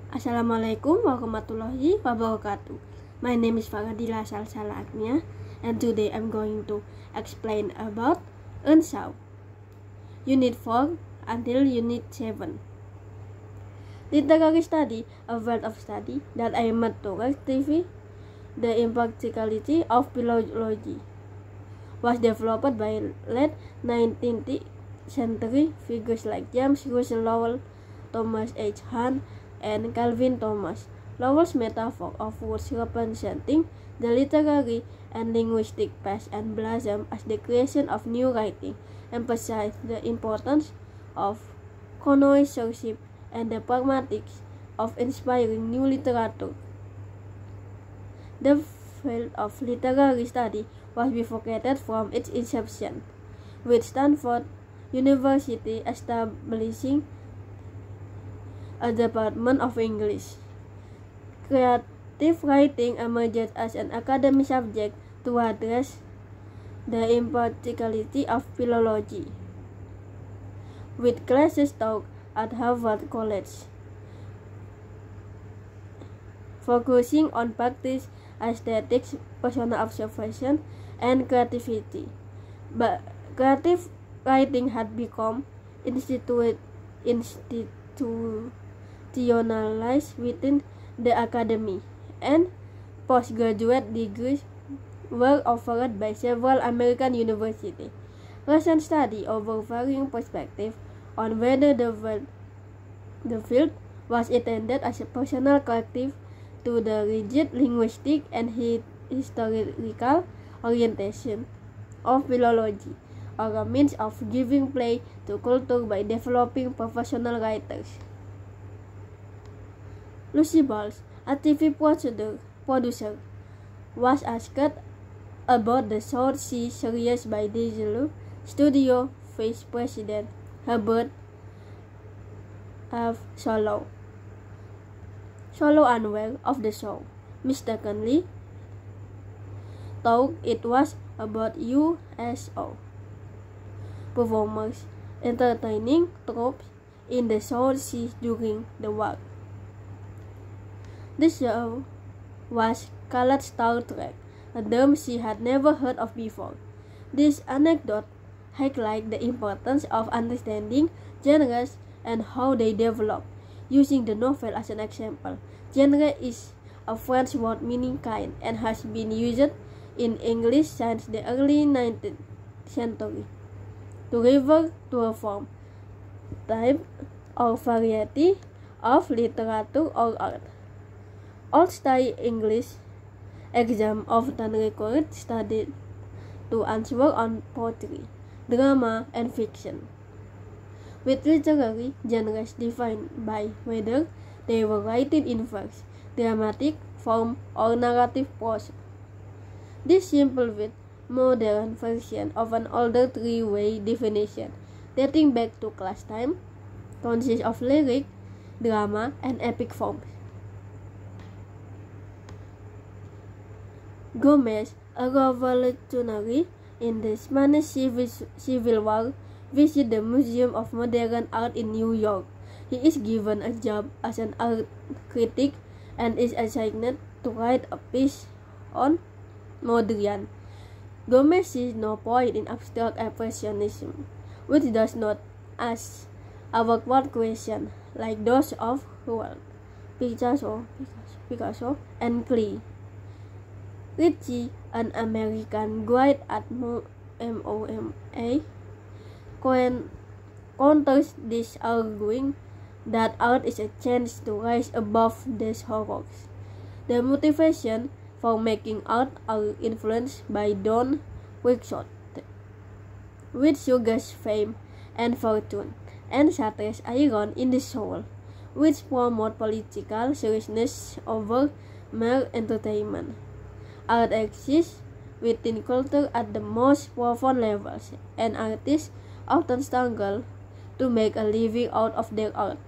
Assalamualaikum warahmatullahi wabarakatuh. My name is Faradila Salsala Agnia, and today I'm going to explain about Eunsaw. Unit 4 until Unit 7. Literary study, a field of study that aimed to rectify the impracticality of philology, was developed by late 19th century figures like James Russell Lowell, Thomas H. Hunt, and Calvin Thomas. Lowell's metaphor of words representing the literary and linguistic past and blossom as the creation of new writing emphasized the importance of connoisseurship and the pragmatics of inspiring new literature. The field of literary study was bifurcated from its inception, with Stanford University establishing a Department of English. Creative writing emerged as an academic subject to address the impracticality of philology, with classes taught at Harvard College, focusing on practice, aesthetics, personal observation, and creativity. But creative writing had become institutionalized within the academy, and postgraduate degrees were offered by several American universities. Recent study over varying perspectives on whether the field was intended as a personal corrective to the rigid linguistic and historical orientation of philology, or a means of giving play to culture by developing professional writers. Lucy Bowles, a TV producer, was asked about the South Sea series by Disney Studio Vice President Herbert F. Solow, unaware of the show, mistakenly thought it was about USO performers entertaining troops in the South Sea during the war. The show was called Star Trek, a term she had never heard of before. This anecdote highlights the importance of understanding genres and how they develop. Using the novel as an example, genre is a French word meaning kind and has been used in English since the early 19th century to refer to a form, type, or variety of literature or art. Old Style English exam often required study to answer on poetry, drama, and fiction, with literary genres defined by whether they were written in verse, dramatic form, or narrative prose. This simple with modern version of an older three-way definition dating back to class time consists of lyric, drama, and epic forms. Gomez, a revolutionary in the Spanish Civil War, visits the Museum of Modern Art in New York. He is given a job as an art critic and is assigned to write a piece on Mondrian. Gomez sees no point in abstract expressionism, which does not ask awkward questions like those of Rouault, Picasso, and Klee. Ritchie, an American grad at MoMA, counters this, arguing that art is a chance to rise above these horrors. The motivation for making art are influenced by Don Quixote, with Sugar's fame and fortune, and Sartre's iron in the soul, which promote political seriousness over mere entertainment. Art exists within culture at the most profound levels, and artists often struggle to make a living out of their art.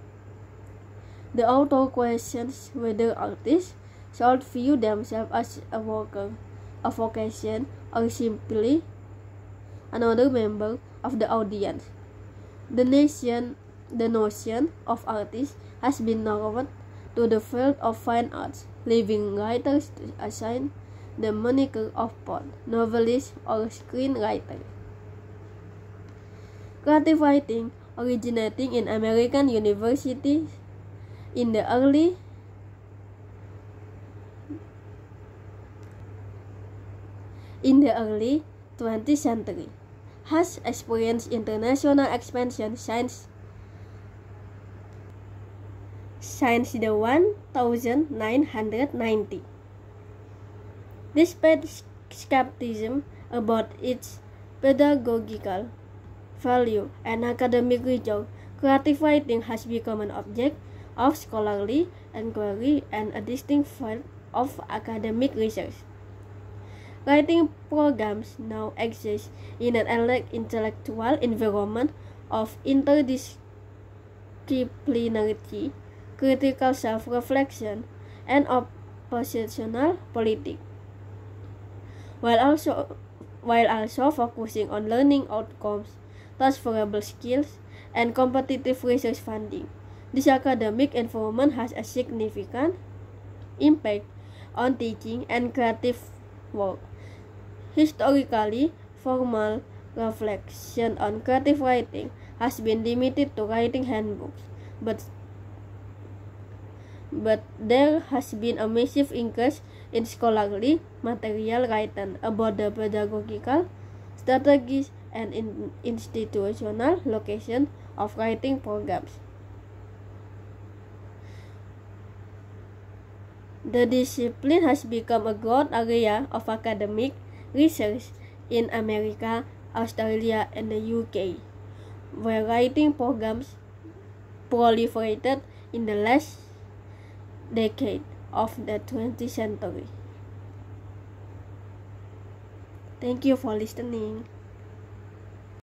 The author questions whether artists should view themselves as a worker, a vocation, or simply another member of the audience. The notion of artist has been narrowed to the field of fine arts, leaving writers to assign the moniker of poet, novelist, or screenwriter. Creative writing, originating in American universities in the early 20th century, has experienced international expansion since the 1990. Despite skepticism about its pedagogical value and academic rigor, creative writing has become an object of scholarly inquiry and a distinct field of academic research. Writing programs now exist in an intellectual environment of interdisciplinarity, critical self-reflection, and oppositional politics, while also focusing on learning outcomes, transferable skills, and competitive research funding. This academic environment has a significant impact on teaching and creative work. Historically, formal reflection on creative writing has been limited to writing handbooks, but there has been a massive increase in scholarly material written about the pedagogical strategies and institutional location of writing programs. The discipline has become a broad area of academic research in America, Australia, and the UK, where writing programs proliferated in the last decade of the 20th century. Thank you for listening.